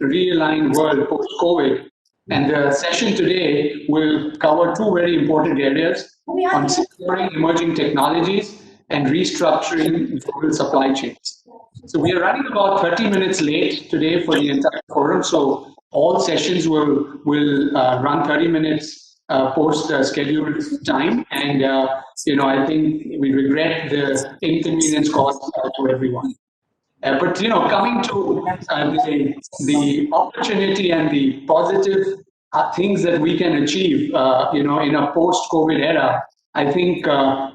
realigned world post-COVID. And the session today will cover two very important areas on securing emerging technologies and restructuring global supply chains. So we are running about 30 minutes late today for the entire forum. So all sessions will run 30 minutes post scheduled time. And, I think we regret the inconvenience caused to everyone. But coming to the opportunity and the positive things that we can achieve, in a post-COVID era, I think I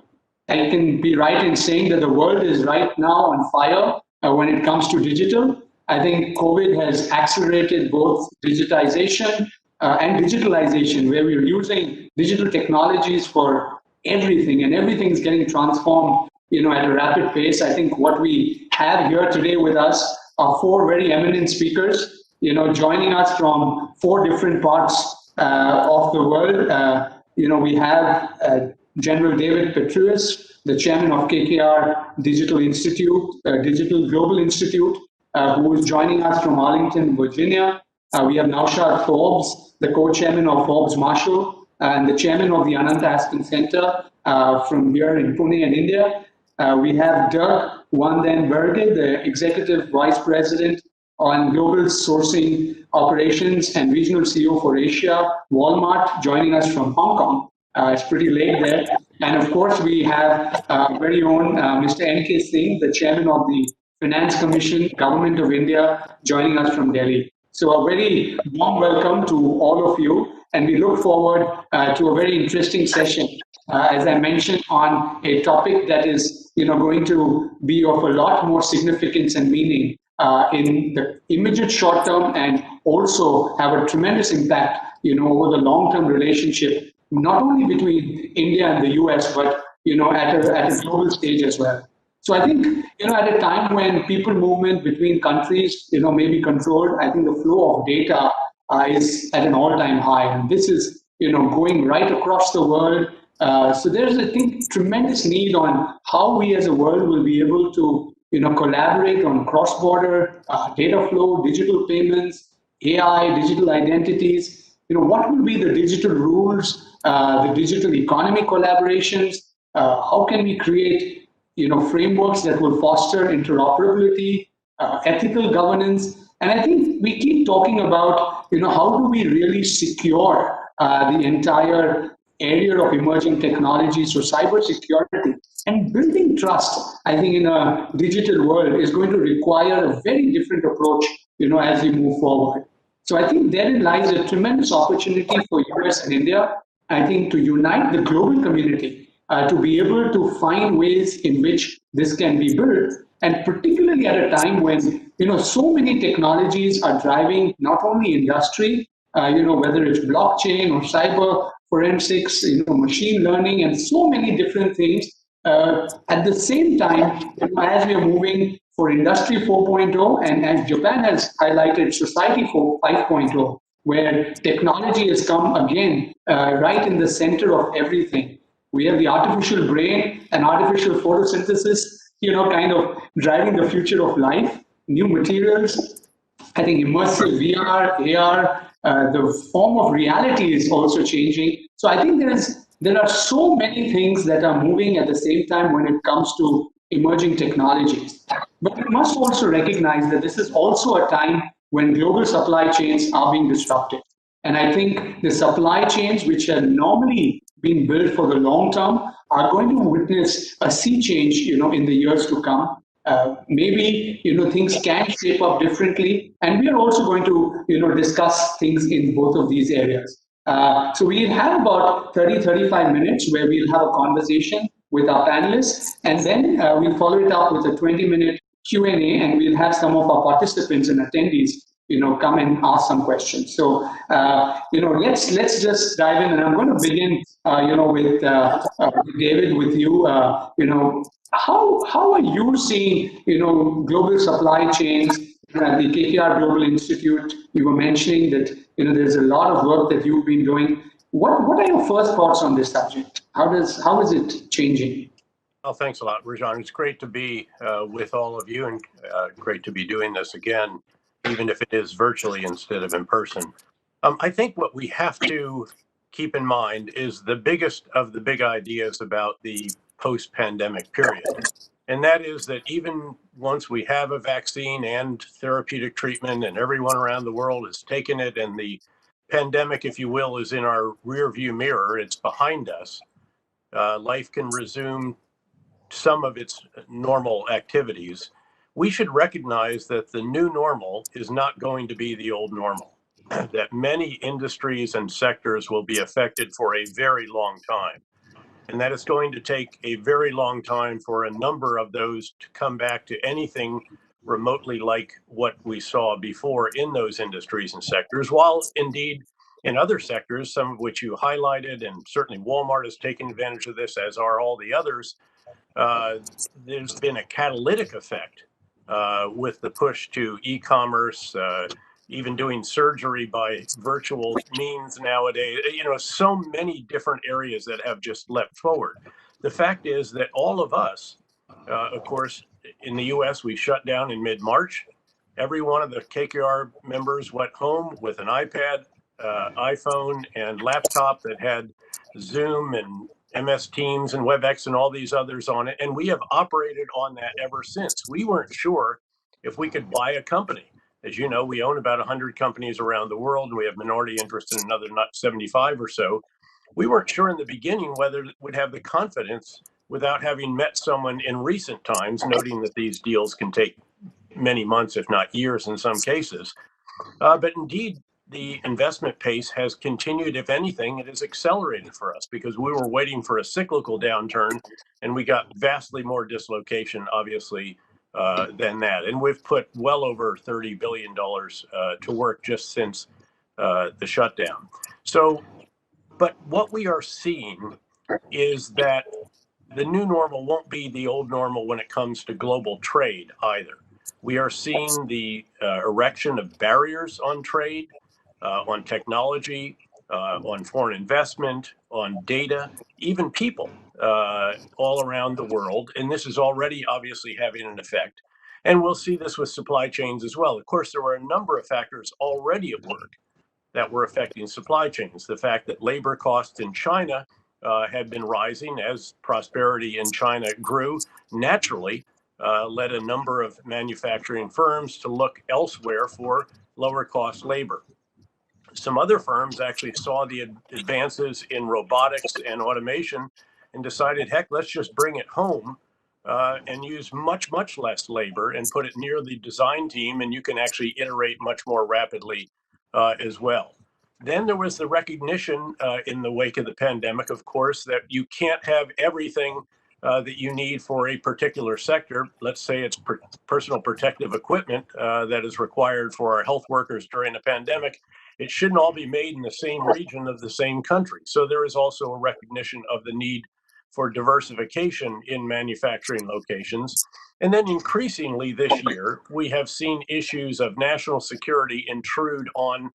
can be right in saying that the world is right now on fire when it comes to digital. I think COVID has accelerated both digitization and digitalization, where we're using digital technologies for everything, and everything's getting transformed at a rapid pace. I think what we have here today with us are four very eminent speakers, joining us from four different parts of the world. We have General David Petraeus, the chairman of KKR Digital Institute, Digital Global Institute, who is joining us from Arlington, Virginia. We have Naushad Forbes, the co-chairman of Forbes Marshall, and the chairman of the Ananta Aspen Center from here in Pune in India. We have Dirk Berghe, the Executive Vice President on Global Sourcing Operations and Regional CEO for Asia, Walmart, joining us from Hong Kong. It's pretty late there. And of course, we have very own Mr. N.K. Singh, the Chairman of the Finance Commission, Government of India, joining us from Delhi. So a very warm welcome to all of you. And we look forward to a very interesting session, as I mentioned, on a topic that is going to be of a lot more significance and meaning in the immediate short term, and also have a tremendous impact over the long-term relationship, not only between India and the US, but at a global stage as well. So I think at a time when people movement between countries may be controlled, I think the flow of data is at an all-time high, and this is going right across the world. So there's, I think, tremendous need on how we as a world will be able to collaborate on cross-border data flow, digital payments, AI, digital identities. What will be the digital rules, the digital economy collaborations? How can we create frameworks that will foster interoperability, ethical governance? And I think we keep talking about how do we really secure the entire area of emerging technologies, so cybersecurity and building trust, I think, in a digital world is going to require a very different approach, as we move forward. So I think therein lies a tremendous opportunity for US and India, I think, to unite the global community to be able to find ways in which this can be built, and particularly at a time when so many technologies are driving not only industry, whether it's blockchain or cyber forensics, machine learning, and so many different things. At the same time, as we are moving for Industry 4.0, and as Japan has highlighted Society 5.0, where technology has come again right in the center of everything. We have the artificial brain and artificial photosynthesis, kind of driving the future of life, new materials. I think immersive VR, AR, the form of reality is also changing. So I think there are so many things that are moving at the same time when it comes to emerging technologies. But we must also recognize that this is also a time when global supply chains are being disrupted. And I think the supply chains, which have normally been built for the long term, are going to witness a sea change, in the years to come. Maybe, things can shape up differently. And we are also going to, discuss things in both of these areas. So we'll have about 30-35 minutes where we'll have a conversation with our panelists, and then we'll follow it up with a 20-minute Q&A, and we'll have some of our participants and attendees come and ask some questions. So, let's just dive in, and I'm going to begin, with David, with you. How are you seeing, global supply chains at the KKR Global Institute? You were mentioning that, there's a lot of work that you've been doing. What are your first thoughts on this subject? How is it changing? Well, thanks a lot, Rajan. It's great to be with all of you, and great to be doing this again. even if it is virtually instead of in person. I think what we have to keep in mind is the biggest of the big ideas about the post-pandemic period. And that is that even once we have a vaccine and therapeutic treatment and everyone around the world has taken it and the pandemic, if you will, is in our rear view mirror, it's behind us, life can resume some of its normal activities. We should recognize that the new normal is not going to be the old normal, that many industries and sectors will be affected for a very long time. And that it's going to take a very long time for a number of those to come back to anything remotely like what we saw before in those industries and sectors, while indeed in other sectors, some of which you highlighted, and certainly Walmart is taking advantage of this, as are all the others, there's been a catalytic effect with the push to e-commerce, even doing surgery by virtual means nowadays. You know, so many different areas that have just leapt forward. The fact is that all of us, of course, in the US, we shut down in mid-March. Every one of the KKR members went home with an iPad, iPhone, and laptop that had Zoom and MS Teams and WebEx and all these others on it. And we have operated on that ever since. We weren't sure if we could buy a company. As you know, we own about 100 companies around the world, and we have minority interest in another 75 or so. We weren't sure in the beginning whether it would have the confidence without having met someone in recent times, noting that these deals can take many months, if not years in some cases. But indeed, the investment pace has continued. If anything, it has accelerated for us because we were waiting for a cyclical downturn and we got vastly more dislocation, obviously, than that. And we've put well over $30 billion to work just since the shutdown. So, but what we are seeing is that the new normal won't be the old normal when it comes to global trade either. We are seeing the erection of barriers on trade, on technology, on foreign investment, on data, even people all around the world. And this is already obviously having an effect. And we'll see this with supply chains as well. Of course, there were a number of factors already at work that were affecting supply chains. The fact that labor costs in China had been rising as prosperity in China grew naturally led a number of manufacturing firms to look elsewhere for lower cost labor. Some other firms actually saw the advances in robotics and automation and decided, heck, let's just bring it home and use much, much less labor and put it near the design team, and you can actually iterate much more rapidly as well. Then there was the recognition in the wake of the pandemic, of course, that you can't have everything that you need for a particular sector. Let's say it's personal protective equipment that is required for our health workers during the pandemic. It shouldn't all be made in the same region of the same country. So there is also a recognition of the need for diversification in manufacturing locations. And then increasingly this year, we have seen issues of national security intrude on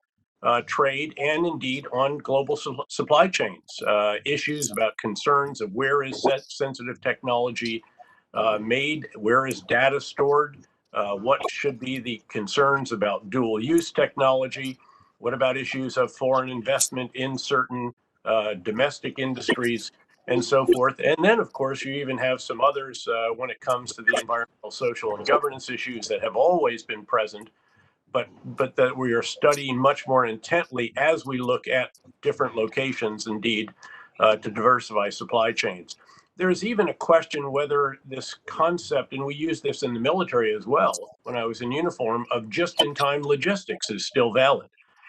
trade and indeed on global supply chains. Issues about concerns of where is sensitive technology made, where is data stored, what should be the concerns about dual use technology, what about issues of foreign investment in certain domestic industries and so forth. And then, of course, you even have some others when it comes to the environmental, social, and governance issues that have always been present, but that we are studying much more intently as we look at different locations, indeed, to diversify supply chains. There's even a question whether this concept, and we use this in the military as well, when I was in uniform, of just-in-time logistics is still valid.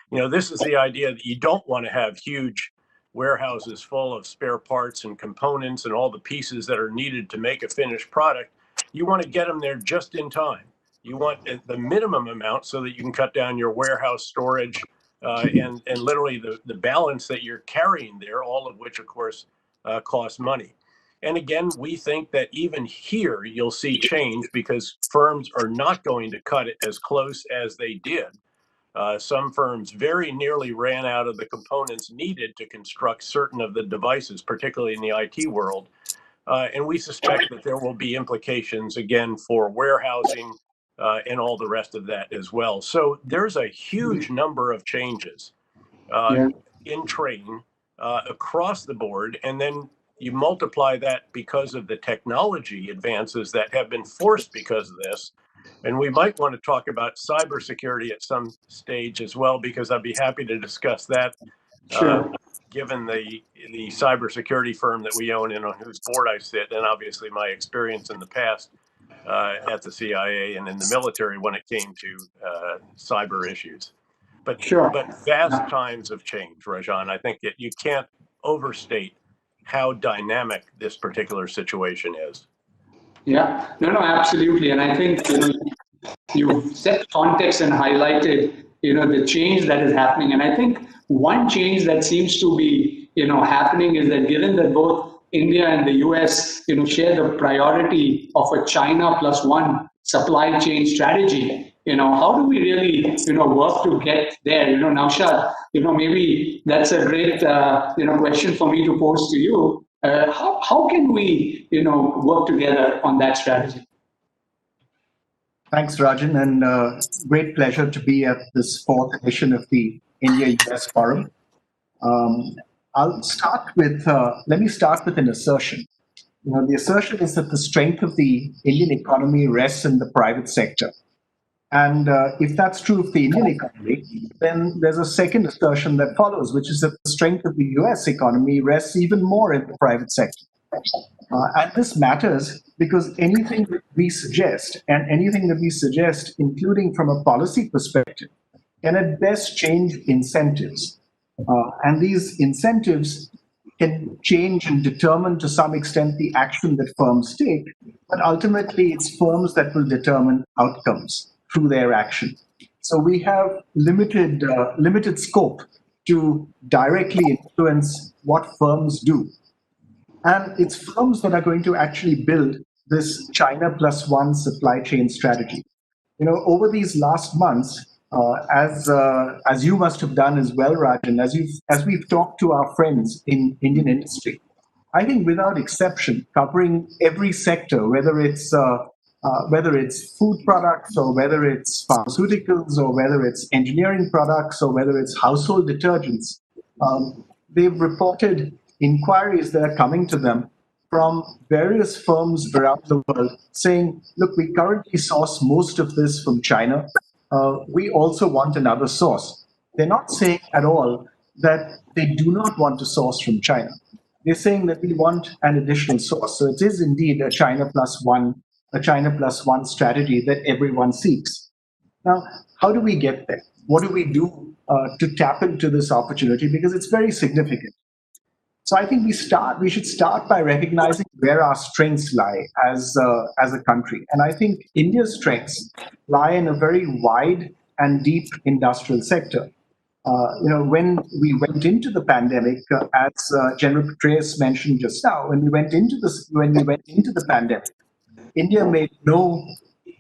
You know, this is the idea that you don't want to have huge warehouses full of spare parts and components and all the pieces that are needed to make a finished product. You want to get them there just in time. You want the minimum amount so that you can cut down your warehouse storage and literally the balance that you're carrying there, all of which, of course, costs money. And again, we think that even here you'll see change because firms are not going to cut it as close as they did. Some firms very nearly ran out of the components needed to construct certain of the devices, particularly in the IT world. And we suspect that there will be implications, again, for warehousing, and all the rest of that as well. So there's a huge number of changes Yeah. in trade across the board. And then you multiply that because of the technology advances that have been forced because of this. And we might want to talk about cybersecurity at some stage as well, because I'd be happy to discuss that. Sure. Given the cybersecurity firm that we own and on whose board I sit, and obviously my experience in the past at the CIA and in the military when it came to cyber issues. Sure. But vast times of change, Rajan. I think that you can't overstate how dynamic this particular situation is. Yeah. No, no, absolutely. And I think, you've set context and highlighted, the change that is happening. And I think one change that seems to be, happening is that given that both India and the US, share the priority of a China plus one supply chain strategy, how do we really, work to get there? Naushad, maybe that's a great, question for me to pose to you. How can we, work together on that strategy? Thanks, Rajan, and great pleasure to be at this fourth edition of the India-US Forum. I'll start with, let me start with an assertion. The assertion is that the strength of the Indian economy rests in the private sector. And if that's true of the Indian economy, then there's a second assertion that follows, which is that the strength of the US economy rests even more in the private sector. And this matters because anything that we suggest, including from a policy perspective, can at best change incentives. And these incentives can change and determine to some extent the action that firms take, but ultimately it's firms that will determine outcomes through their action. So we have limited scope to directly influence what firms do. And it's firms that are going to actually build this China plus one supply chain strategy. Over these last months, as you must have done as well, Rajan, as we've talked to our friends in Indian industry, I think without exception, covering every sector, whether it's food products or whether it's pharmaceuticals or whether it's engineering products or whether it's household detergents, they've reported inquiries that are coming to them from various firms around the world saying, look, we currently source most of this from China. We also want another source. They're not saying at all that they do not want to source from China. They're saying that we want an additional source. So it is indeed a China plus one strategy that everyone seeks. Now, how do we get there? What do we do to tap into this opportunity? Because it's very significant. So I think we should start by recognizing where our strengths lie as a country. And I think India's strengths lie in a very wide and deep industrial sector. When we went into the pandemic, as General Petraeus mentioned just now, when we went into the pandemic, India made no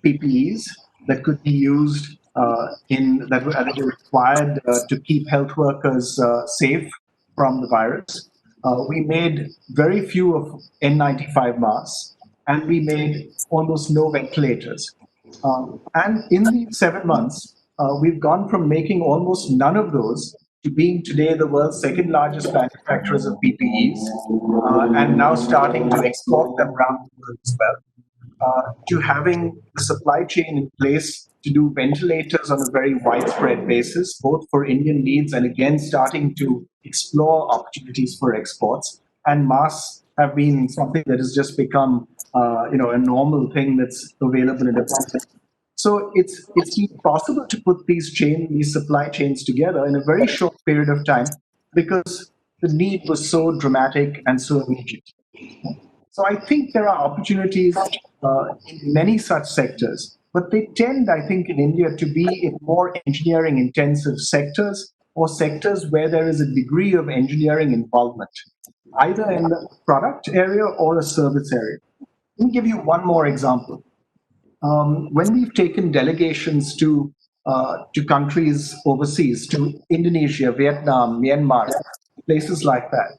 PPEs that could be used that were required to keep health workers safe from the virus. We made very few of N95 masks, and we made almost no ventilators. And in these 7 months, we've gone from making almost none of those to being today the world's second largest manufacturers of PPEs, and now starting to export them around the world as well, to having the supply chain in place to do ventilators on a very widespread basis, both for Indian needs and again starting to explore opportunities for exports. And masks have been something that has just become a normal thing that's available in the market. So it's possible to put these supply chains together in a very short period of time because the need was so dramatic and so immediate. So I think there are opportunities in many such sectors, but they tend, I think, in India to be in more engineering-intensive sectors or sectors where there is a degree of engineering involvement, either in the product area or a service area. Let me give you one more example. When we've taken delegations to countries overseas, to Indonesia, Vietnam, Myanmar, places like that,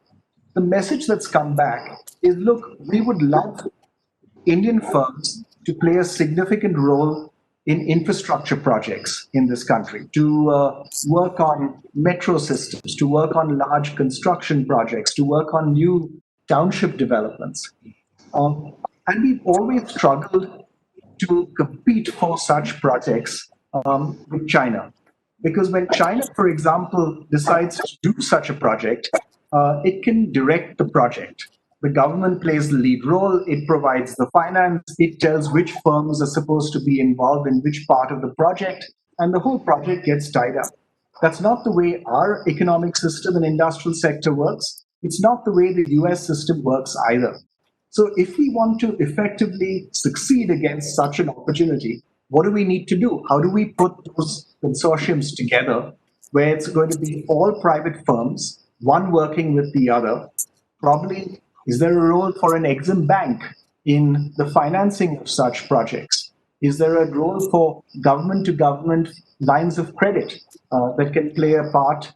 the message that's come back is, look, we would love Indian firms to play a significant role in infrastructure projects in this country, to work on metro systems, to work on large construction projects, to work on new township developments. And we've always struggled to compete for such projects with China. Because when China, for example, decides to do such a project, it can direct the project. The government plays the lead role, it provides the finance, it tells which firms are supposed to be involved in which part of the project, and the whole project gets tied up. That's not the way our economic system and industrial sector works. It's not the way the US system works either. So if we want to effectively succeed against such an opportunity, what do we need to do? How do we put those consortiums together where it's going to be all private firms, one working with the other? Probably, is there a role for an Exim Bank in the financing of such projects? Is there a role for government-to-government lines of credit that can play a part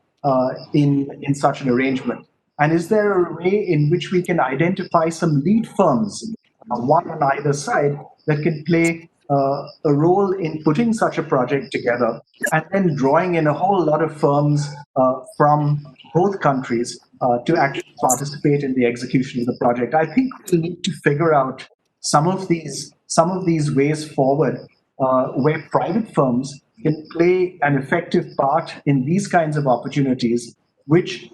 in such an arrangement? And is there a way in which we can identify some lead firms, one on either side, that can play a role in putting such a project together and then drawing in a whole lot of firms from both countries to actually participate in the execution of the project? I think we need to figure out some of these ways forward where private firms can play an effective part in these kinds of opportunities, which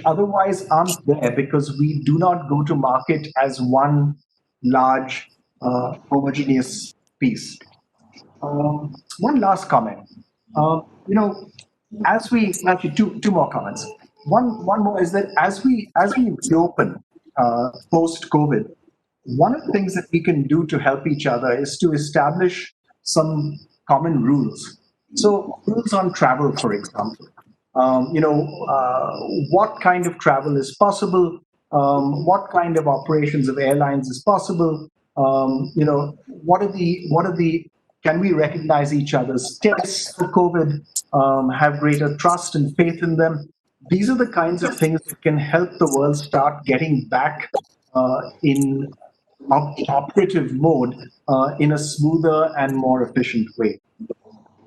otherwise aren't there because we do not go to market as one large homogeneous piece. One last comment. As we actually two more comments. One more is that as we reopen post-COVID, one of the things that we can do to help each other is to establish some common rules. So rules on travel, for example. What kind of travel is possible? What kind of operations of airlines is possible? Can we recognize each other's tests for COVID? Have greater trust and faith in them? These are the kinds of things that can help the world start getting back in operative mode in a smoother and more efficient way.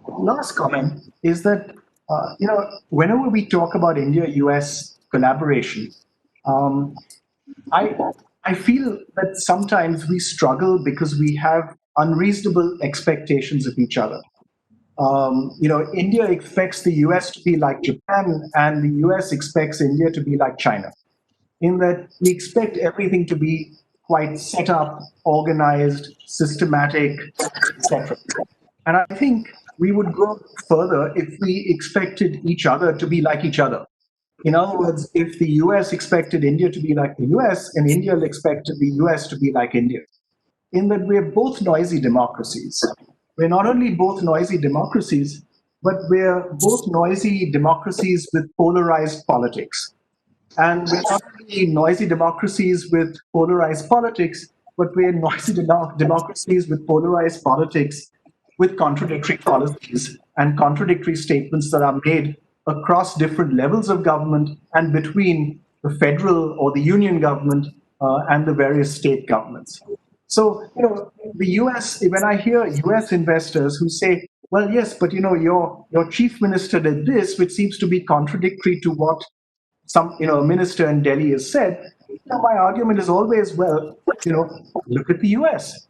Last comment is that whenever we talk about India-US collaboration, I feel that sometimes we struggle because we have unreasonable expectations of each other. India expects the US to be like Japan, and the US expects India to be like China, in that we expect everything to be quite set up, organized, systematic, etc. And I think we would go further if we expected each other to be like each other. In other words, if the US expected India to be like the US, and India expected the US to be like India, in that we're both noisy democracies. We're not only both noisy democracies, but we're both noisy democracies with polarized politics. And we're not only noisy democracies with polarized politics, but we're noisy democracies with polarized politics with contradictory policies and contradictory statements that are made across different levels of government and between the federal or the union government and the various state governments. So, the US, when I hear US investors who say, well, yes, but your chief minister did this, which seems to be contradictory to what some minister in Delhi has said, my argument is always, well, look at the US.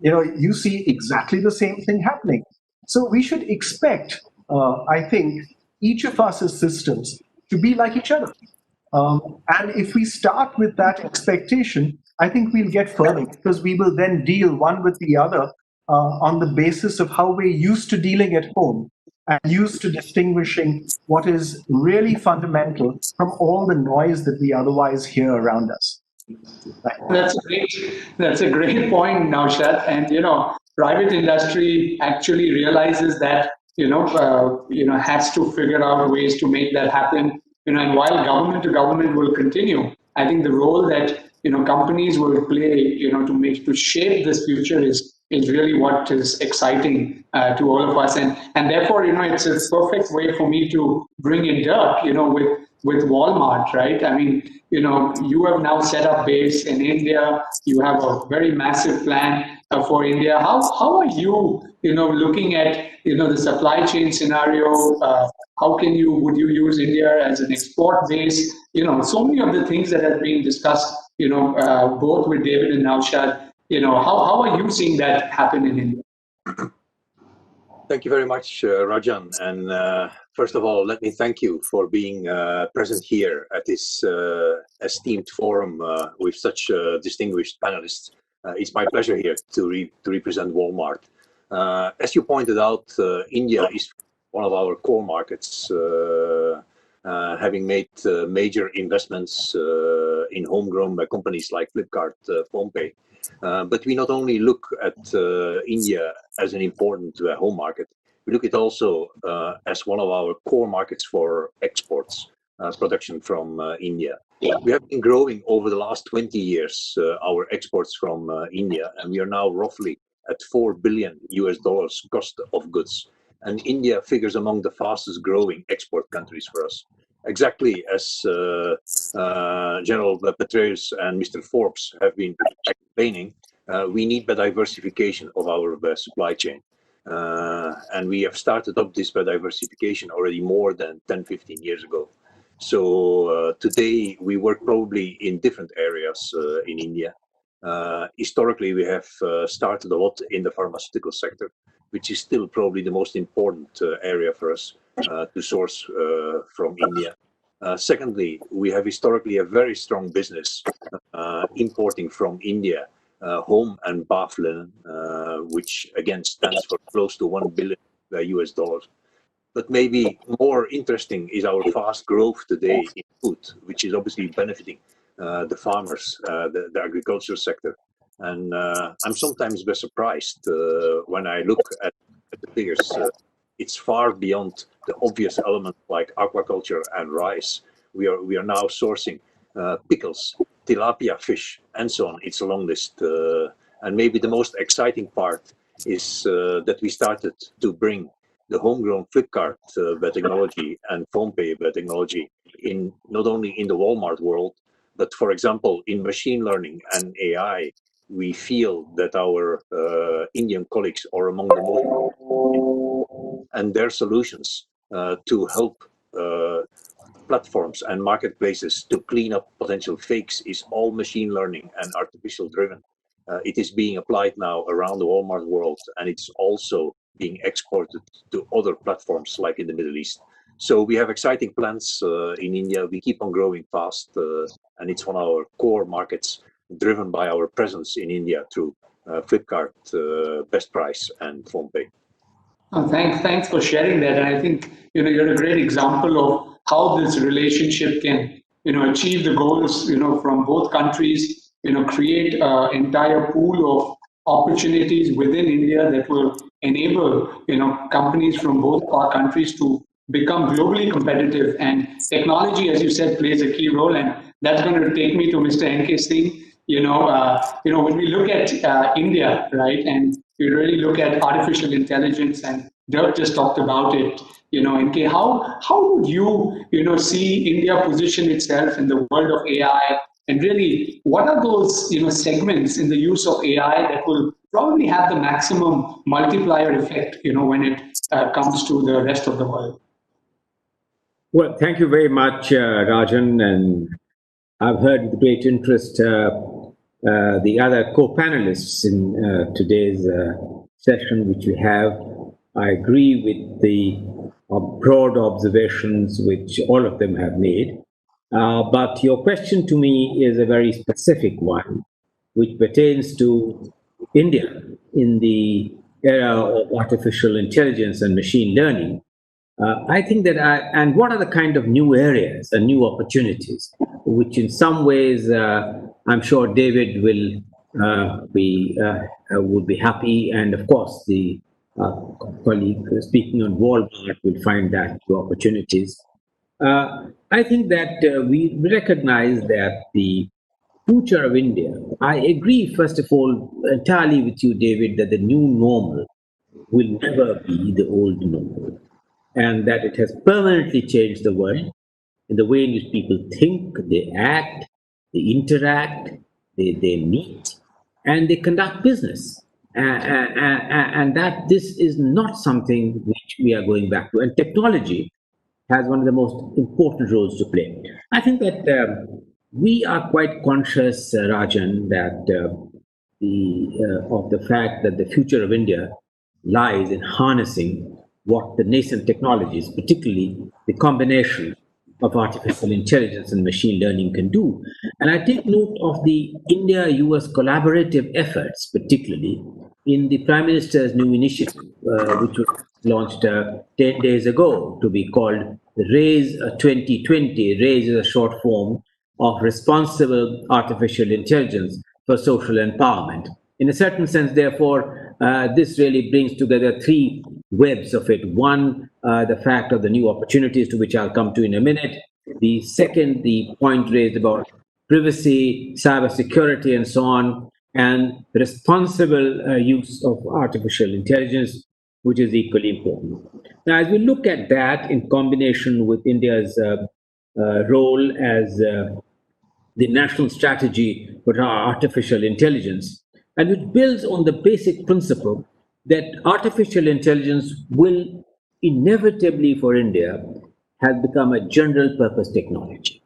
You see exactly the same thing happening. So we should expect, I think, each of us as systems to be like each other. And if we start with that expectation, I think we'll get further, because we will then deal one with the other on the basis of how we're used to dealing at home and used to distinguishing what is really fundamental from all the noise that we otherwise hear around us. That's a great point, Naushad. And private industry actually realizes that has to figure out ways to make that happen. And while government to government will continue, I think the role that companies will play to shape this future is really what is exciting to all of us. And therefore it's a perfect way for me to bring in Dirk with Walmart, right? I mean, you have now set up base in India. You have a very massive plan for India. How are you, looking at, the supply chain scenario? How would you use India as an export base? So many of the things that have been discussed, both with David and Naushad, how are you seeing that happen in India? Thank you very much, Rajan. And first of all, let me thank you for being present here at this esteemed forum with such distinguished panelists. It's my pleasure here to represent Walmart. As you pointed out, India is one of our core markets, having made major investments in homegrown by companies like Flipkart, PhonePe. But we not only look at India as an important home market, we look at also as one of our core markets for exports, production from India. We have been growing over the last 20 years, our exports from India, and we are now roughly at $4 billion cost of goods. And India figures among the fastest growing export countries for us. Exactly as General Petraeus and Mr. Forbes have been explaining, we need the diversification of our supply chain. And we have started up this diversification already more than 10, 15 years ago. So today we work probably in different areas in India. Historically, we have started a lot in the pharmaceutical sector, which is still probably the most important area for us to source from India. Secondly, we have historically a very strong business importing from India home and bath linen, which again stands for close to $1 billion. But maybe more interesting is our fast growth today in food, which is obviously benefiting the farmers, the agriculture sector. And I'm sometimes surprised when I look at the figures. It's far beyond the obvious elements like aquaculture and rice. We are now sourcing pickles, tilapia fish, and so on. It's a long list. And maybe the most exciting part is that we started to bring the homegrown Flipkart technology and PhonePe technology in not only in the Walmart world, but for example, in machine learning and AI, we feel that our Indian colleagues are among the most, and their solutions to help platforms and marketplaces to clean up potential fakes is all machine learning and artificial driven. It is being applied now around the Walmart world, and it's also being exported to other platforms like in the Middle East. So we have exciting plans in India. We keep on growing fast, and it's one of our core markets, driven by our presence in India through Flipkart, Best Price, and PhonePe. Oh, thanks for sharing that. And I think you're a great example of how this relationship can achieve the goals from both countries. Create an entire pool of opportunities within India that will enable companies from both our countries to become globally competitive. And technology, as you said, plays a key role. And that's going to take me to Mr. N.K. Singh. When we look at India, right, and we really look at artificial intelligence, and Dirk just talked about it. NK, how would you see India position itself in the world of AI? And really, what are those segments in the use of AI that will probably have the maximum multiplier effect when it comes to the rest of the world? Well, thank you very much, Rajan, and I've heard with great interest the other co-panelists in today's session, which we have. I agree with the broad observations which all of them have made. But your question to me is a very specific one, which pertains to India in the era of artificial intelligence and machine learning. I think that, and what are the kind of new areas and new opportunities, which in some ways, I'm sure David would be happy, and of course the colleague speaking on Walmart will find that two opportunities. I think that we recognize that the future of India, I agree, first of all, entirely with you, David, that the new normal will never be the old normal, and that it has permanently changed the world in the way in which people think, they act, they interact, they meet, and they conduct business. and that this is not something which we are going back to. And technology has one of the most important roles to play. I think that we are quite conscious, Rajan, that of the fact that the future of India lies in harnessing what the nascent technologies, particularly the combination of artificial intelligence and machine learning, can do. And I take note of the India-US collaborative efforts, particularly in the Prime Minister's new initiative, which was launched 10 days ago, to be called RAISE 2020. RAISE is a short form of Responsible Artificial Intelligence for Social Empowerment. In a certain sense, therefore, this really brings together three webs of it. One, the fact of the new opportunities, to which I'll come to in a minute. The second, the point raised about privacy, cybersecurity, and so on, and responsible use of artificial intelligence, which is equally important. Now, as we look at that in combination with India's role as the national strategy for artificial intelligence, and it builds on the basic principle that artificial intelligence will inevitably for India have become a general purpose technology.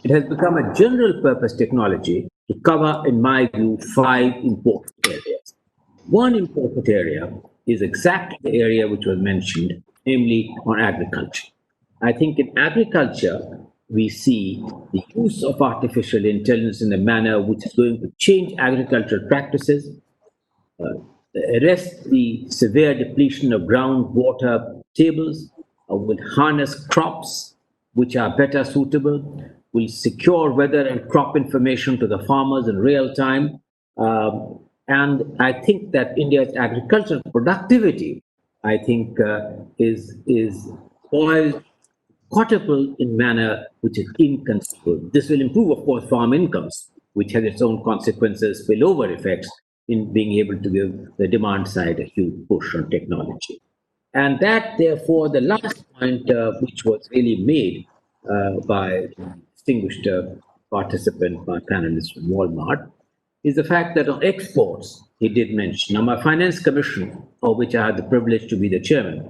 It has become a general purpose technology to cover, in my view, five important areas. One important area is exactly the area which was mentioned, namely on agriculture. I think in agriculture, we see the use of artificial intelligence in a manner which is going to change agricultural practices, arrest the severe depletion of groundwater tables, will harness crops which are better suitable, will secure weather and crop information to the farmers in real time. And I think that India's agricultural productivity, I think, is poised quadruple in manner which is inconceivable. This will improve, of course, farm incomes, which has its own consequences, spillover effects in being able to give the demand side a huge push on technology. And that, therefore, the last point which was really made by a distinguished participant, my panelist from Walmart, is the fact that on exports, he did mention. Now, my finance commission, of which I had the privilege to be the chairman,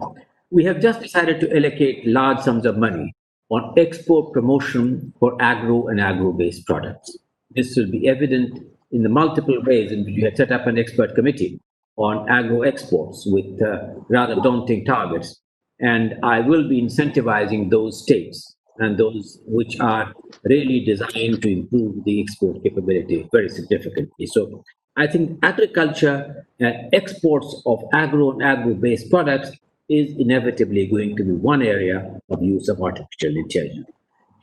we have just decided to allocate large sums of money on export promotion for agro and agro-based products. This will be evident in the multiple ways in which we had set up an expert committee on agro exports with rather daunting targets. And I will be incentivizing those states and those which are really designed to improve the export capability very significantly. So I think agriculture, exports of agro and agro-based products is inevitably going to be one area of use of artificial intelligence.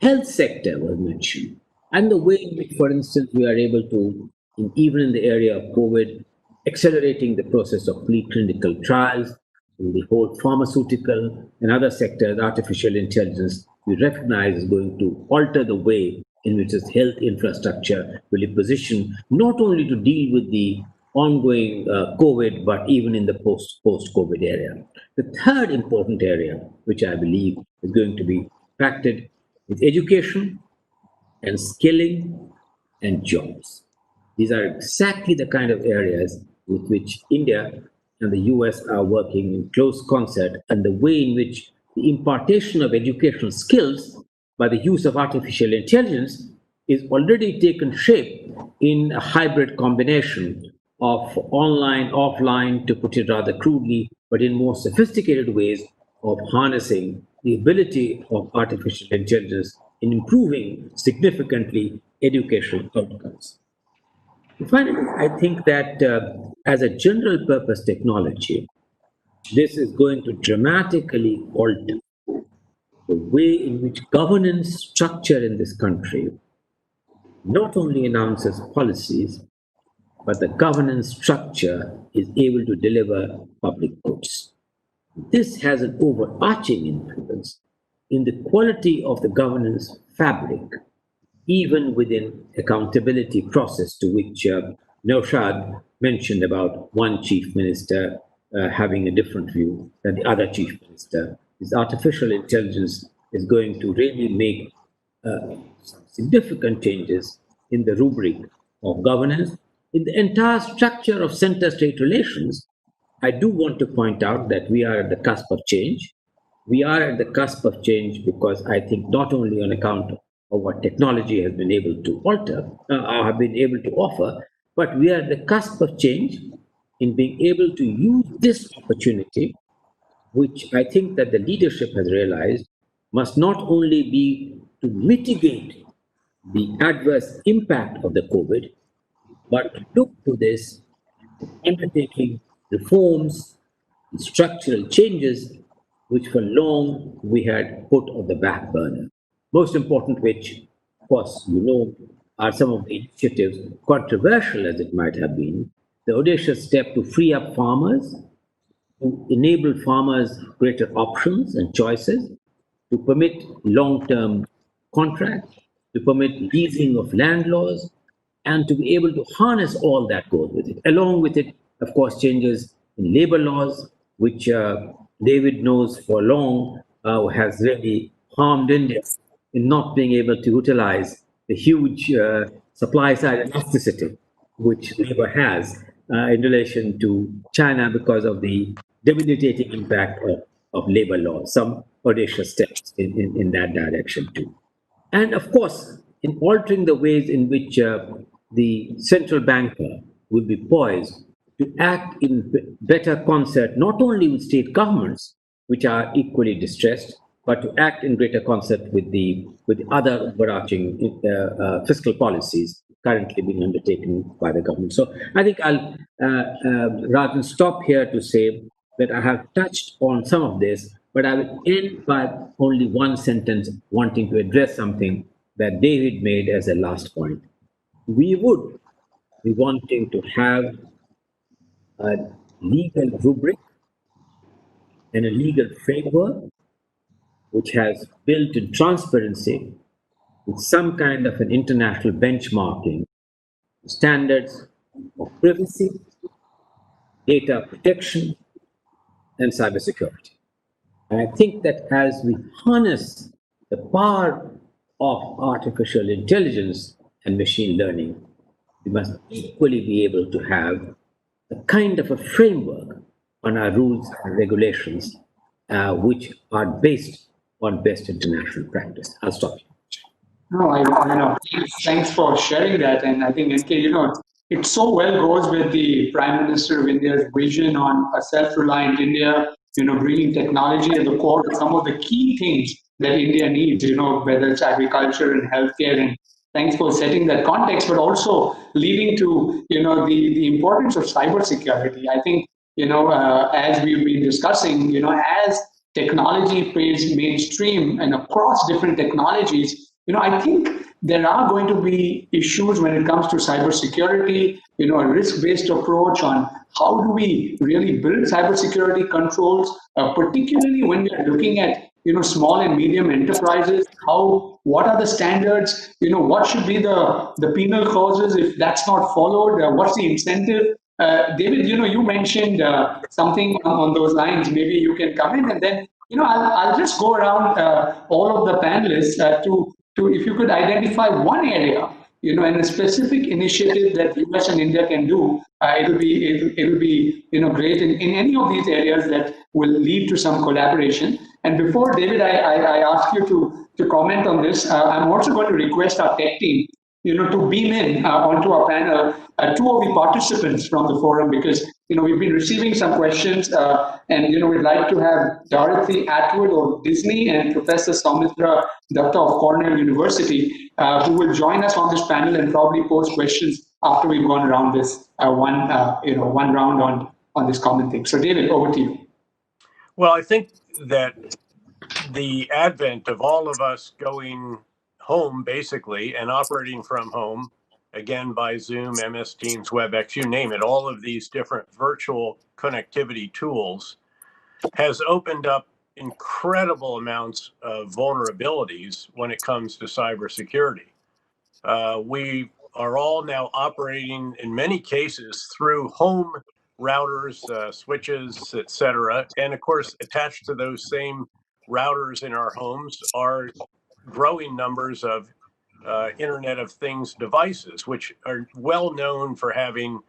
Health sector was mentioned, and the way in which, for instance, we are able to, even in the area of COVID, accelerating the process of preclinical trials, in the whole pharmaceutical and other sectors, artificial intelligence, we recognize is going to alter the way in which this health infrastructure will be positioned, not only to deal with the ongoing COVID, but even in the post-COVID area. The third important area, which I believe is going to be impacted, is education and skilling and jobs. These are exactly the kind of areas with which India and the US are working in close concert, and the way in which the impartation of educational skills by the use of artificial intelligence is already taken shape in a hybrid combination of online, offline, to put it rather crudely, but in more sophisticated ways of harnessing the ability of artificial intelligence in improving significantly educational outcomes. Finally, I think that as a general purpose technology, this is going to dramatically alter the way in which governance structure in this country not only announces policies, but the governance structure is able to deliver public goods. This has an overarching influence in the quality of the governance fabric, even within accountability process, to which Naushad mentioned about one chief minister having a different view than the other chief minister. This artificial intelligence is going to really make some significant changes in the rubric of governance in the entire structure of center-state relations, I do want to point out that we are at the cusp of change. We are at the cusp of change because I think not only on account of what technology has been able to alter, or have been able to offer, but we are at the cusp of change in being able to use this opportunity, which I think that the leadership has realized must not only be to mitigate the adverse impact of the COVID, but to look to this undertaking reforms, structural changes, which for long we had put on the back burner. Most important which, of course, are some of the initiatives, controversial as it might have been, the audacious step to free up farmers, to enable farmers greater options and choices, to permit long-term contracts, to permit leasing of land laws, and to be able to harness all that goes with it. Along with it, of course, changes in labor laws, which David knows for long has really harmed India in not being able to utilize the huge supply side elasticity which labor has in relation to China because of the debilitating impact of labor laws. Some audacious steps in that direction too. And of course, in altering the ways in which the central banker will be poised to act in better concert, not only with state governments, which are equally distressed, but to act in greater concert with the other overarching fiscal policies currently being undertaken by the government. So I think I'll rather stop here to say that I have touched on some of this, but I will end by only one sentence wanting to address something that David made as a last point. We would be wanting to have a legal rubric and a legal framework which has built-in transparency with some kind of an international benchmarking, standards of privacy, data protection, and cybersecurity. And I think that as we harness the power of artificial intelligence and machine learning, we must equally be able to have a kind of a framework on our rules and regulations, which are based on best international practice. I'll stop here. No, thanks for sharing that. And I think, NK, it so well goes with the Prime Minister of India's vision on a self-reliant India, bringing technology at the core of some of the key things that India needs, whether it's agriculture and healthcare. And thanks for setting that context, but also leading to, the importance of cybersecurity. I think, as we've been discussing, as technology plays mainstream and across different technologies, I think there are going to be issues when it comes to cybersecurity, a risk-based approach on how do we really build cybersecurity controls, particularly when we are looking at, small and medium enterprises, what are the standards, what should be the penal clauses if that's not followed, what's the incentive? David, you mentioned something on those lines. Maybe you can come in and then, I'll just go around all of the panelists to if you could identify one area, and a specific initiative that US and India can do, it'll be great in any of these areas that will lead to some collaboration. And before David, I ask you to comment on this. I'm also going to request our tech team, to beam in onto our panel two of the participants from the forum, because we've been receiving some questions, and we'd like to have Dorothy Atwood of Disney and Professor Soumitra Datta of Cornell University, who will join us on this panel and probably pose questions after we've gone around this one round on this common thing. So, David, over to you. Well, I think that the advent of all of us going home, basically, and operating from home, again, by Zoom, MS Teams, WebEx, you name it, all of these different virtual connectivity tools has opened up incredible amounts of vulnerabilities when it comes to cybersecurity. We are all now operating, in many cases, through home routers, switches, etc. And of course, attached to those same routers in our homes are growing numbers of Internet of Things devices, which are well known for having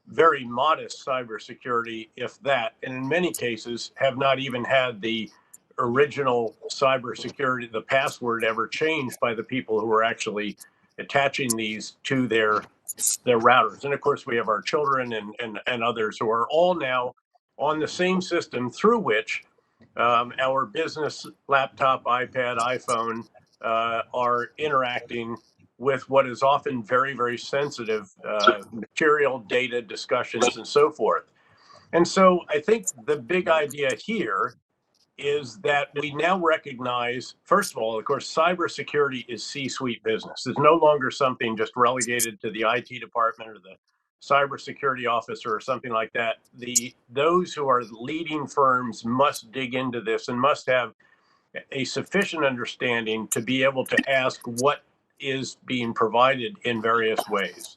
very modest cybersecurity, if that, and in many cases have not even had the original cybersecurity, the password ever changed by the people who are actually attaching these to their routers. And of course, we have our children and others who are all now on the same system through which our business laptop, iPad, iPhone are interacting with what is often very, very sensitive material, data, discussions, and so forth. And so I think the big idea here is that we now recognize, first of all, of course, cybersecurity is C-suite business. It's no longer something just relegated to the IT department or the cybersecurity officer or something like that. Those who are leading firms must dig into this and must have a sufficient understanding to be able to ask what is being provided in various ways.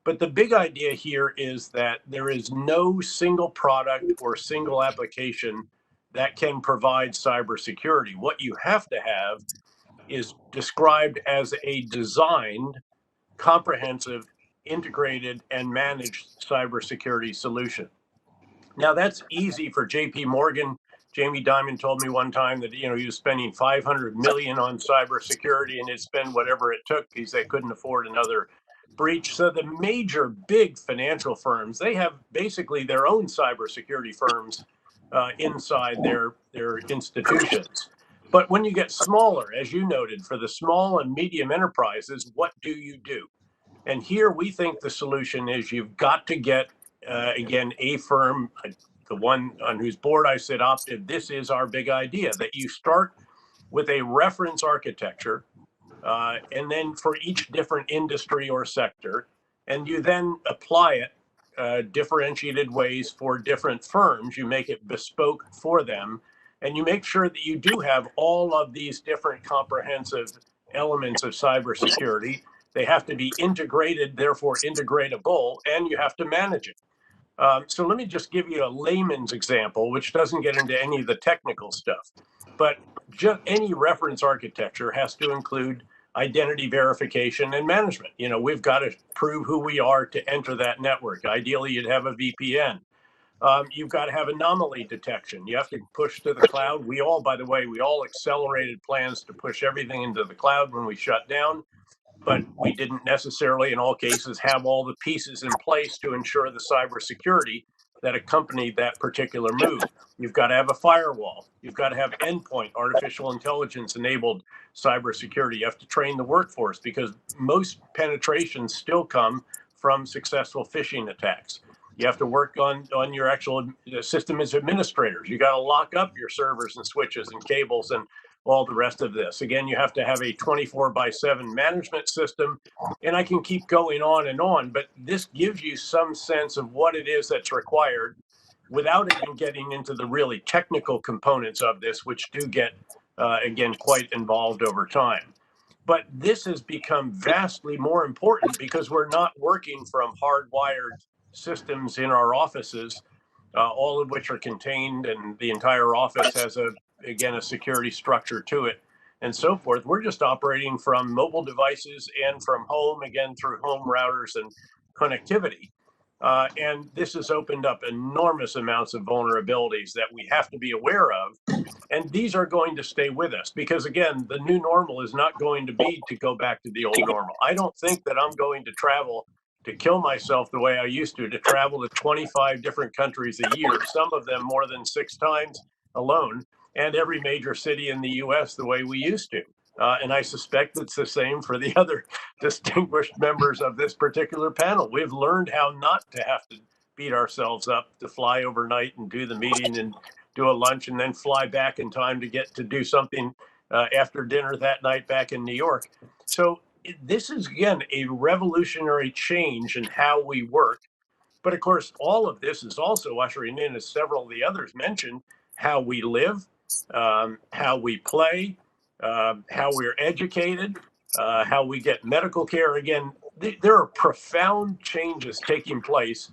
But the big idea here is that there is no single product or single application that can provide cybersecurity. What you have to have is described as a designed, comprehensive, integrated, and managed cybersecurity solution. Now that's easy for JP Morgan. Jamie Dimon told me one time that he was spending 500 million on cybersecurity and he'd spend whatever it took because they couldn't afford another breach. So the major big financial firms, they have basically their own cybersecurity firms inside their institutions. But when you get smaller, as you noted, for the small and medium enterprises, what do you do? And here we think the solution is you've got to get, again, a firm, the one on whose board I sit opted, this is our big idea, that you start with a reference architecture, and then for each different industry or sector, and you then apply it differentiated ways for different firms. You make it bespoke for them, and you make sure that you do have all of these different comprehensive elements of cybersecurity. They have to be integrated, therefore integratable, and you have to manage it. So let me just give you a layman's example, which doesn't get into any of the technical stuff. But just any reference architecture has to include identity verification and management. We've got to prove who we are to enter that network. Ideally, you'd have a VPN. You've got to have anomaly detection. You have to push to the cloud. By the way, we all accelerated plans to push everything into the cloud when we shut down, but we didn't necessarily, in all cases, have all the pieces in place to ensure the cybersecurity that accompanied that particular move. You've got to have a firewall. You've got to have endpoint, artificial intelligence enabled cybersecurity. You have to train the workforce because most penetrations still come from successful phishing attacks. You have to work on your actual system as administrators. You got to lock up your servers and switches and cables and all the rest of this. Again, you have to have a 24/7 management system, and I can keep going on, but this gives you some sense of what it is that's required without even getting into the really technical components of this, which do get, again, quite involved over time. But this has become vastly more important because we're not working from hardwired systems in our offices, all of which are contained, and the entire office has a security structure to it and so forth. We're just operating from mobile devices and from home, again, through home routers and connectivity. And this has opened up enormous amounts of vulnerabilities that we have to be aware of. And these are going to stay with us because, again, the new normal is not going to be to go back to the old normal. I don't think that I'm going to travel to kill myself the way I used to travel to 25 different countries a year, some of them more than 6 times alone, and every major city in the US the way we used to. And I suspect it's the same for the other distinguished members of this particular panel. We've learned how not to have to beat ourselves up to fly overnight and do the meeting and do a lunch and then fly back in time to get to do something after dinner that night back in New York. So this is, again, a revolutionary change in how we work. But of course, all of this is also ushering in, as several of the others mentioned, how we live, how we play, how we're educated, how we get medical care. Again, there are profound changes taking place,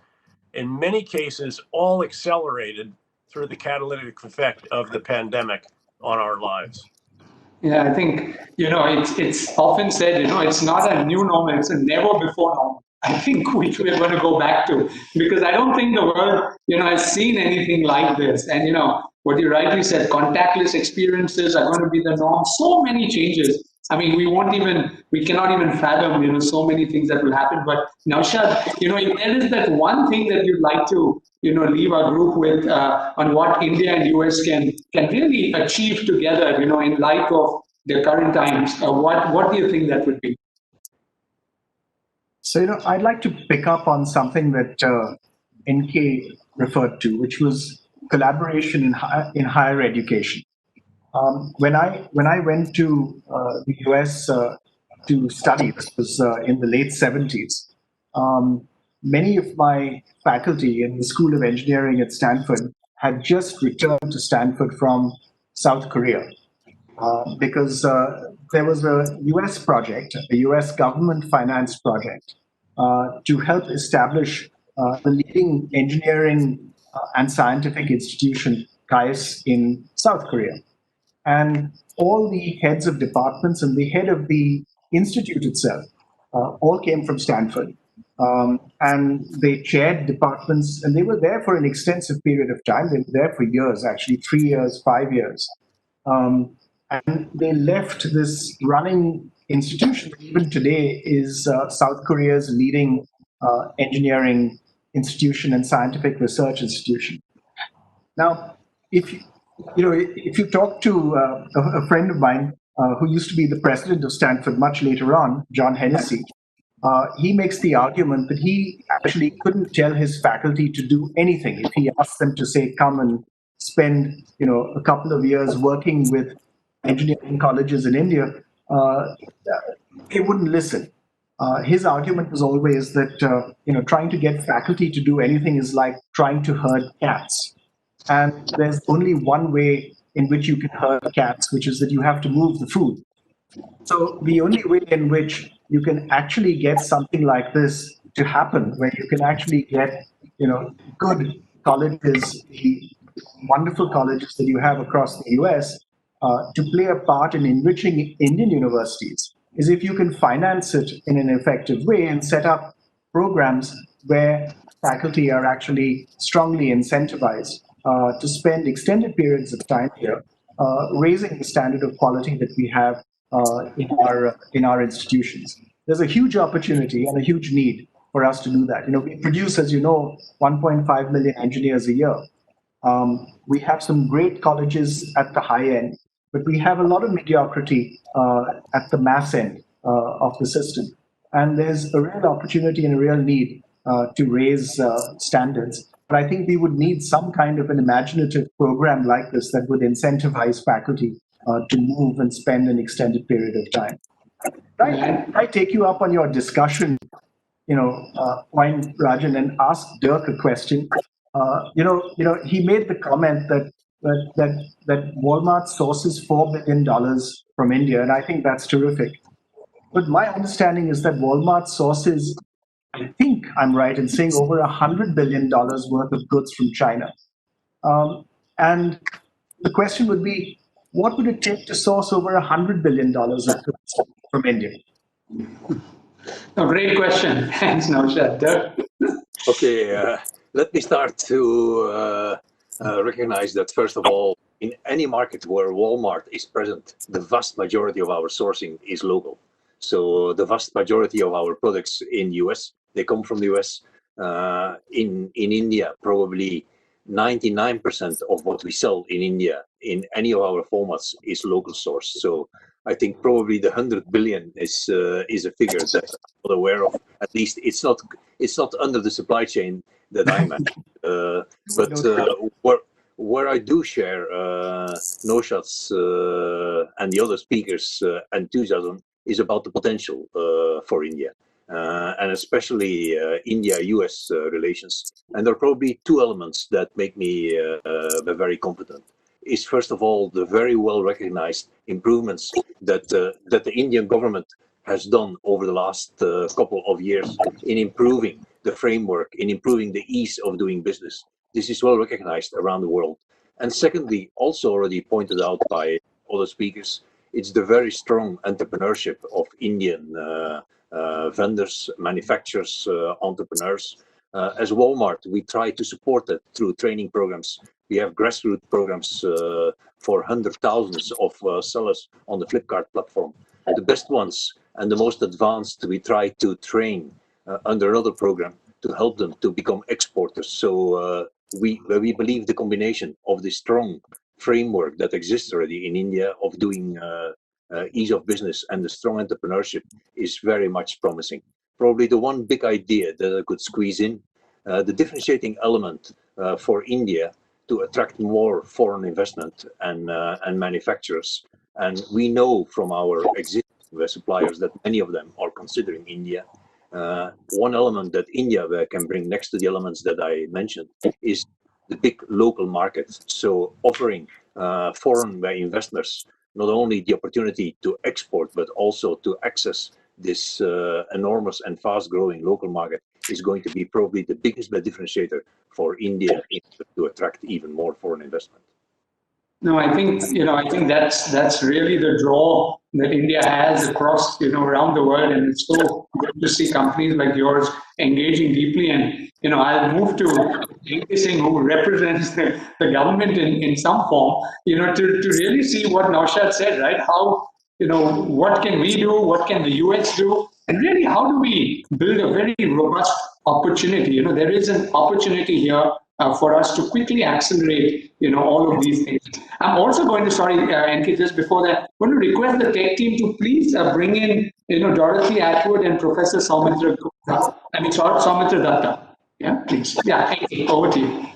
in many cases, all accelerated through the catalytic effect of the pandemic on our lives. Yeah, I think, it's often said, it's not a new normal, it's a never before normal. I think which we're going to go back to, because I don't think the world, has seen anything like this. And, what you rightly said, contactless experiences are going to be the norm. So many changes. I mean, we cannot even fathom, so many things that will happen. But Naushad, if there is that one thing that you'd like to, leave our group with on what India and US can really achieve together, in light of the current times, what do you think that would be? So, I'd like to pick up on something that NK referred to, which was collaboration in higher education. When I went to the US to study, this was in the late 70s, many of my faculty in the School of Engineering at Stanford had just returned to Stanford from South Korea because there was a US project, a US government financed project to help establish the leading engineering and scientific institution, KAIS, in South Korea. And all the heads of departments and the head of the institute itself all came from Stanford. And they chaired departments, and they were there for an extensive period of time. They were there for years, actually, 3 years, 5 years. And they left this running institution that even today is South Korea's leading engineering institution and scientific research institution. Now, if you talk to a friend of mine who used to be the president of Stanford much later on, John Hennessy, he makes the argument that he actually couldn't tell his faculty to do anything if he asked them to say, come and spend a couple of years working with engineering colleges in India. They wouldn't listen. His argument was always that trying to get faculty to do anything is like trying to herd cats. And there's only one way in which you can herd cats, which is that you have to move the food. So the only way in which you can actually get something like this to happen, where you can actually get, good colleges, the wonderful colleges that you have across the US, to play a part in enriching Indian universities, is if you can finance it in an effective way and set up programs where faculty are actually strongly incentivized to spend extended periods of time here, raising the standard of quality that we have in our institutions. There's a huge opportunity and a huge need for us to do that. We produce, as you know, 1.5 million engineers a year. We have some great colleges at the high end, but we have a lot of mediocrity at the mass end of the system. And there's a real opportunity and a real need to raise standards. But I think we would need some kind of an imaginative program like this that would incentivize faculty to move and spend an extended period of time. I take you up on your discussion, point, Rajan, and ask Dirk a question. He made the comment that Walmart sources $4 billion from India, and I think that's terrific. But my understanding is that Walmart sources, I think I'm right in saying, over $100 billion worth of goods from China. And the question would be, what would it take to source over $100 billion of goods from India? No, great question. Thanks, Naushad. Okay, let me start to recognize that, first of all, in any market where Walmart is present, the vast majority of our sourcing is local. So the vast majority of our products in US, they come from the US. In India, probably 99% of what we sell in India in any of our formats is local source. So I think probably the 100 billion is a figure that I'm not aware of. At least it's not under the supply chain that I'm at. But where I do share Naushad's and the other speakers' enthusiasm is about the potential for India. And especially India-US relations. And there are probably two elements that make me very confident. Is first of all the very well recognized improvements that the Indian government has done over the last couple of years in improving the framework, in improving the ease of doing business. This is well recognized around the world. And secondly, also already pointed out by other speakers, it's the very strong entrepreneurship of Indian vendors, manufacturers, entrepreneurs. As Walmart, we try to support that through training programs. We have grassroots programs for hundreds of thousands of sellers on the Flipkart platform. The best ones and the most advanced, we try to train under another program to help them to become exporters. So we believe the combination of the strong framework that exists already in India of doing ease of business and the strong entrepreneurship is very much promising. Probably the one big idea that I could squeeze in, the differentiating element for India to attract more foreign investment and manufacturers. And we know from our existing suppliers that many of them are considering India. One element that India can bring next to the elements that I mentioned is the big local market. So offering foreign investors not only the opportunity to export, but also to access this enormous and fast-growing local market is going to be probably the biggest differentiator for India to attract even more foreign investment. No, I think that's really the draw that India has across around the world, and it's so good to see companies like yours engaging deeply. And I'll move to Singh, who represents the government in some form, to really see what Naushad said, right? How what can we do? What can the US do? And really, how do we build a very robust opportunity? There is an opportunity here for us to quickly accelerate, all of these things. I'm also going to, sorry, NK, just before that, I'm going to request the tech team to please bring in, Dorothy Atwood and Professor Soumitra Gupta. Soumitra Datta. Yeah, please. Yeah, thank you. Over to you.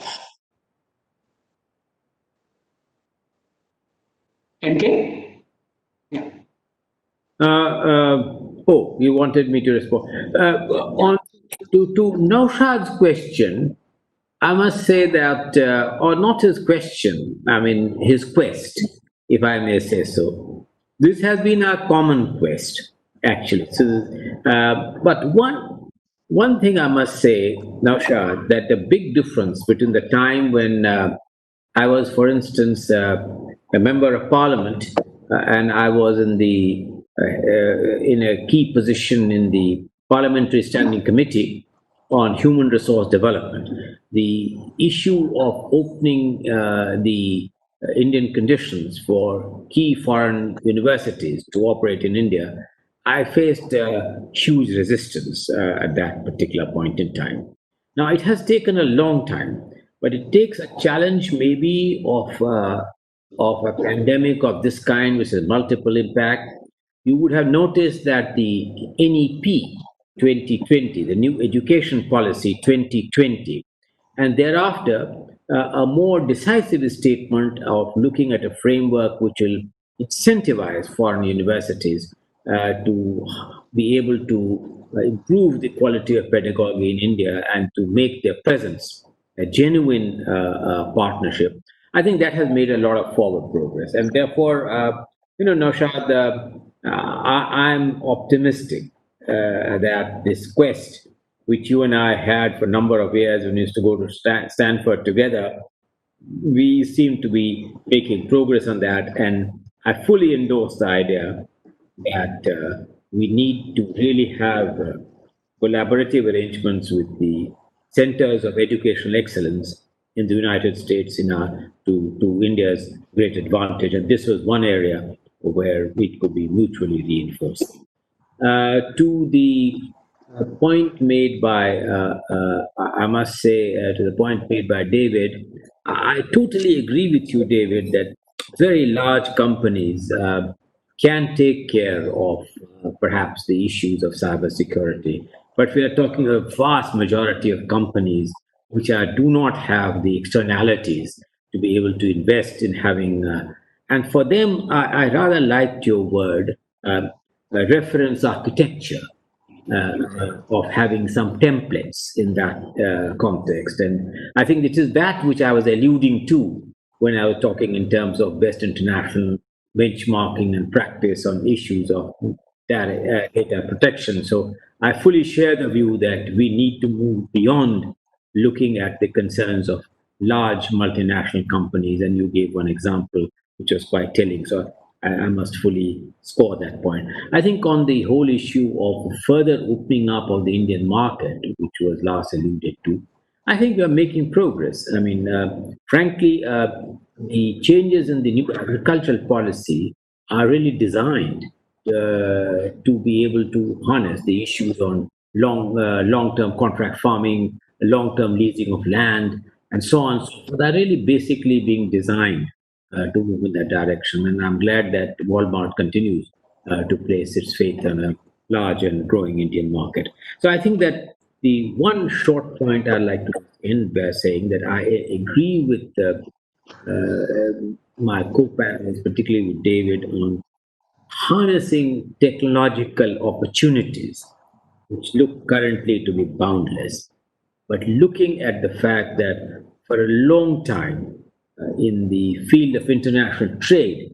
NK? Yeah. Oh, you wanted me to respond. On to Naushad's question, I must say that, or not his question, I mean his quest, if I may say so. This has been a common quest, actually. So, but one thing I must say, Naushad, that the big difference between the time when I was, for instance, a member of parliament, and I was in a key position in the Parliamentary Standing Committee on Human Resource Development. The issue of opening the Indian conditions for key foreign universities to operate in India, I faced huge resistance at that particular point in time. Now, it has taken a long time, but it takes a challenge maybe of a pandemic of this kind, which has multiple impact. You would have noticed that the NEP 2020, the New Education Policy 2020, and thereafter a more decisive statement of looking at a framework which will incentivize foreign universities to be able to improve the quality of pedagogy in India and to make their presence a genuine partnership. I think that has made a lot of forward progress. And therefore, Naushad, I'm optimistic that this quest, which you and I had for a number of years when we used to go to Stanford together, we seem to be making progress on that. And I fully endorse the idea that we need to really have collaborative arrangements with the centers of educational excellence in the United States to India's great advantage. And this was one area where it could be mutually reinforced. To the point made by, I must say, to the point made by David, I totally agree with you, David, that very large companies can take care of perhaps the issues of cybersecurity. But we are talking a vast majority of companies which do not have the externalities to be able to invest in having, and for them, I rather liked your word, reference architecture, of having some templates in that context. And I think it is that which I was alluding to when I was talking in terms of best international benchmarking and practice on issues of data protection. So I fully share the view that we need to move beyond looking at the concerns of large multinational companies. And you gave one example, which was quite telling. So I must fully score that point. I think on the whole issue of further opening up of the Indian market, which was last alluded to, I think we are making progress. I mean, frankly, the changes in the new agricultural policy are really designed to be able to harness the issues on long-term contract farming, long-term leasing of land, and so on. So they're really basically being designed to move in that direction. And I'm glad that Walmart continues to place its faith on a large and growing Indian market. So I think that the one short point I'd like to end by saying that I agree with my co-panelists, particularly with David, on harnessing technological opportunities, which look currently to be boundless, but looking at the fact that for a long time in the field of international trade,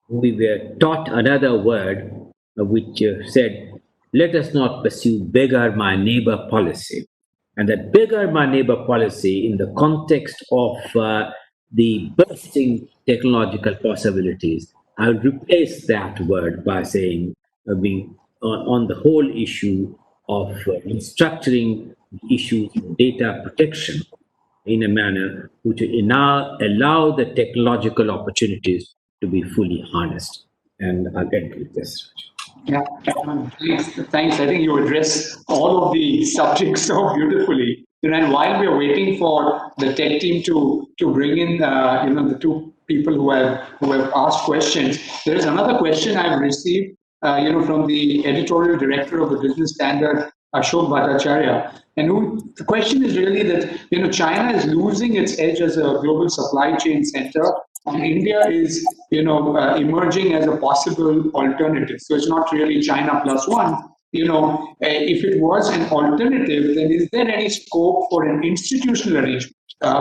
we were taught another word which said, let us not pursue beggar my neighbor policy. And that beggar my neighbor policy, in the context of the bursting technological possibilities, I would replace that word by saying, being on the whole issue of restructuring issues of data protection in a manner which will now allow the technological opportunities to be fully harnessed. And I'll end with this. Yeah, thanks. I think you address all of the subjects so beautifully. And while we are waiting for the tech team to bring in, the two people who have asked questions, there is another question I've received, from the editorial director of the Business Standard, Ashok Bhattacharya. And the question is really that, China is losing its edge as a global supply chain center, and India is, emerging as a possible alternative. So it's not really China plus one. If it was an alternative, then is there any scope for an institutional arrangement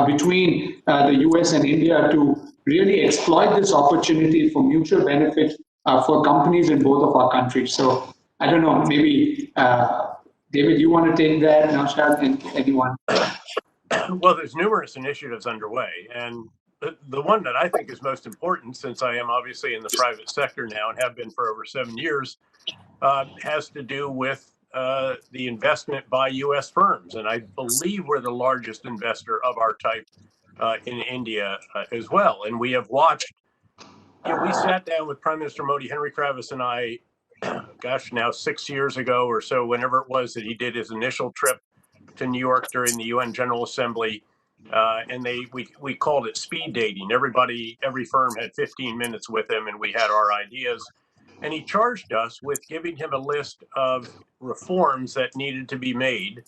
between the US and India to really exploit this opportunity for mutual benefit for companies in both of our countries? So I don't know, maybe David, you want to take that? Naushad, and anyone? Well, there's numerous initiatives underway, and the one that I think is most important, since I am obviously in the private sector now and have been for over 7 years, has to do with the investment by U.S. firms. And I believe we're the largest investor of our type in India as well. And we have watched, we sat down with Prime Minister Modi, Henry Kravis and I, now 6 years ago or so, whenever it was that he did his initial trip to New York during the UN General Assembly. And we called it speed dating. Every firm had 15 minutes with him, and we had our ideas. And he charged us with giving him a list of reforms that needed to be made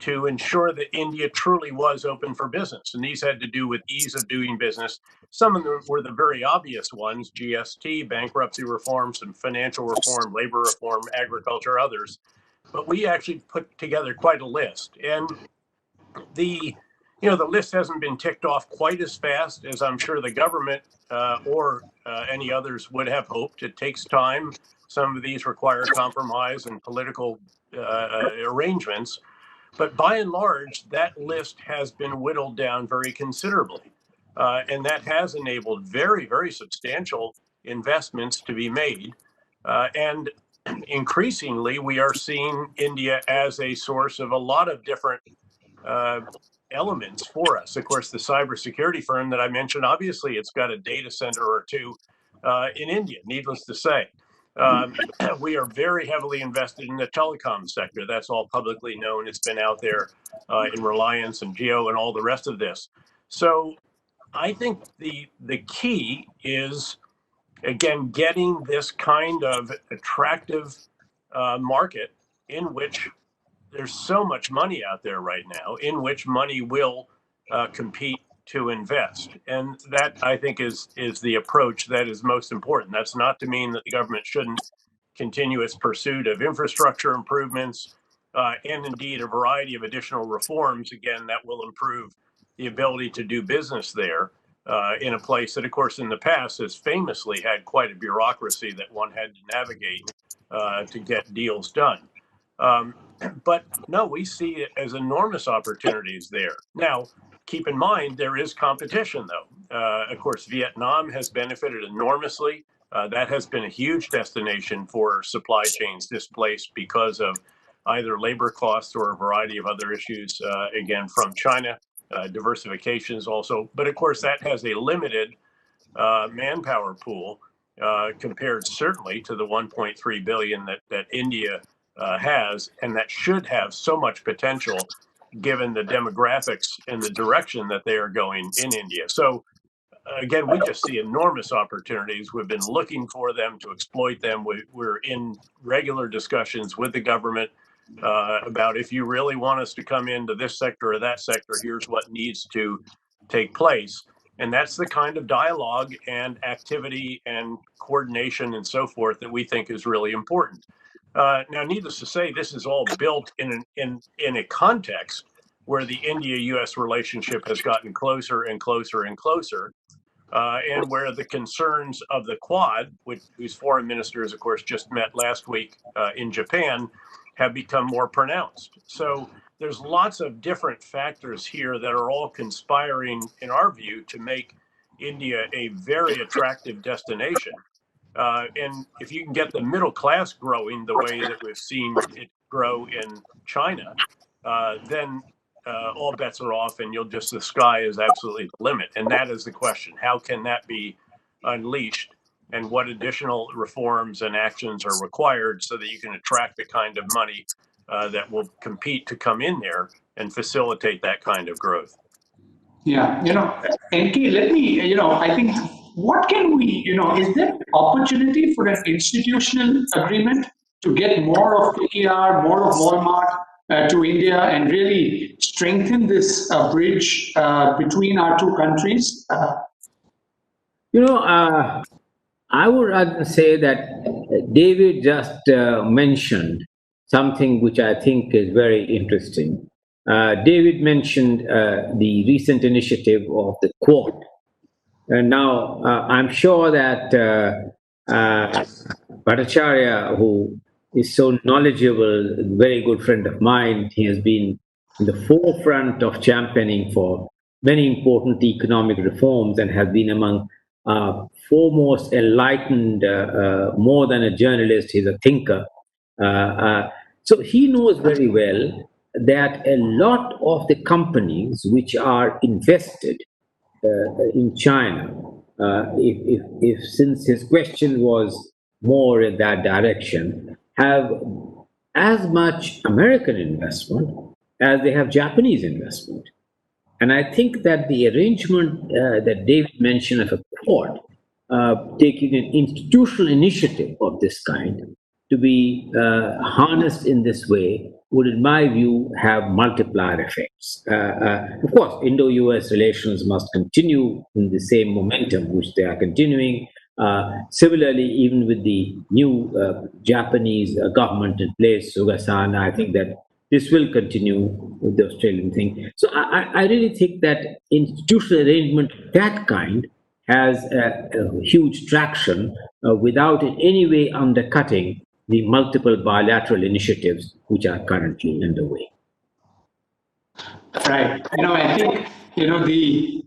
to ensure that India truly was open for business. And these had to do with ease of doing business. Some of them were the very obvious ones: GST, bankruptcy reform, some financial reform, labor reform, agriculture, others. But we actually put together quite a list. And the list hasn't been ticked off quite as fast as I'm sure the government or any others would have hoped. It takes time. Some of these require compromise and political arrangements. But by and large, that list has been whittled down very considerably. And that has enabled very, very substantial investments to be made. And increasingly, we are seeing India as a source of a lot of different elements for us. Of course, the cybersecurity firm that I mentioned, obviously, it's got a data center or two in India, needless to say. We are very heavily invested in the telecom sector. That's all publicly known. It's been out there in Reliance and Geo and all the rest of this. So I think the key is, again, getting this kind of attractive market in which there's so much money out there right now, in which money will compete to invest. And that, I think, is the approach that is most important. That's not to mean that the government shouldn't continue its pursuit of infrastructure improvements and indeed a variety of additional reforms, again, that will improve the ability to do business there in a place that, of course, in the past has famously had quite a bureaucracy that one had to navigate to get deals done. But no, we see it as enormous opportunities there. Now, keep in mind, there is competition, though. Of course, Vietnam has benefited enormously That has been a huge destination for supply chains displaced because of either labor costs or a variety of other issues, again, from China. Diversifications also, but of course that has a limited manpower pool compared certainly to the 1.3 billion that India has, and that should have so much potential given the demographics and the direction that they are going in India. So again, we just see enormous opportunities. We've been looking for them to exploit them. We're in regular discussions with the government about if you really want us to come into this sector or that sector, here's what needs to take place. And that's the kind of dialogue and activity and coordination and so forth that we think is really important. Now, needless to say, this is all built in a context where the India-U.S. relationship has gotten closer and closer and closer, and where the concerns of the Quad, whose foreign ministers, of course, just met last week in Japan, have become more pronounced. So there's lots of different factors here that are all conspiring, in our view, to make India a very attractive destination. And if you can get the middle class growing the way that we've seen it grow in China, then all bets are off, and the sky is absolutely the limit. And that is the question: how can that be unleashed, and what additional reforms and actions are required so that you can attract the kind of money that will compete to come in there and facilitate that kind of growth? Yeah, NK, let me, I think, what can we, is there opportunity for an institutional agreement to get more of KKR, more of Walmart to India and really strengthen this bridge between our two countries? I would rather say that David just mentioned something which I think is very interesting. David mentioned the recent initiative of the Quad. And now I'm sure that Bhattacharya, who is so knowledgeable, a very good friend of mine, he has been in the forefront of championing for many important economic reforms and has been among foremost enlightened, more than a journalist, he's a thinker. So he knows very well that a lot of the companies which are invested in China, if since his question was more in that direction, have as much American investment as they have Japanese investment. And I think that the arrangement that David mentioned of a Quad, taking an institutional initiative of this kind to be harnessed in this way, would, in my view, have multiplier effects. Of course, Indo-US relations must continue in the same momentum which they are continuing. Similarly, even with the new Japanese government in place, Suga-san, I think that this will continue with the Australian thing. So I really think that institutional arrangement of that kind has a huge traction without in any way undercutting the multiple bilateral initiatives which are currently underway. Right. I think,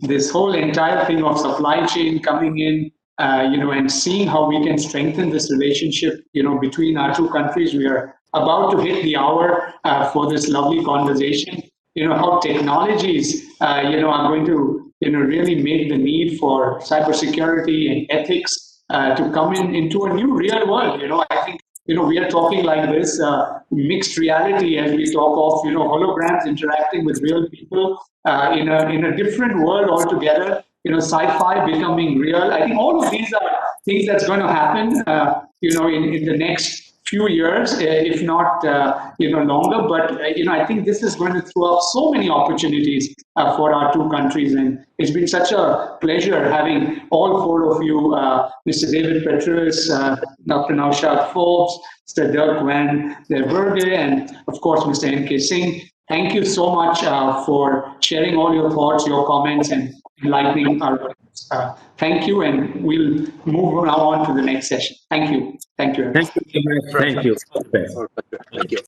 this whole entire thing of supply chain coming in, and seeing how we can strengthen this relationship, between our two countries. We are about to hit the hour for this lovely conversation. How technologies, are going to, really make the need for cybersecurity and ethics to come into a new real world. I think, we are talking like this mixed reality as we talk of, holograms interacting with real people in a different world altogether. Sci-fi becoming real. I think all of these are things that's going to happen, in the next few years, if not, longer. But, I think this is going to throw up so many opportunities for our two countries. And it's been such a pleasure having all four of you, Mr. David Petraeus, Dr. Naushad Forbes, Mr. Dirk Van der Berghe, and of course, Mr. NK Singh. Thank you so much for sharing all your thoughts, your comments, and enlightening our audience. Thank you, and we'll move now on to the next session. Thank you. Thank you. Thank you. Thank you. Thank you.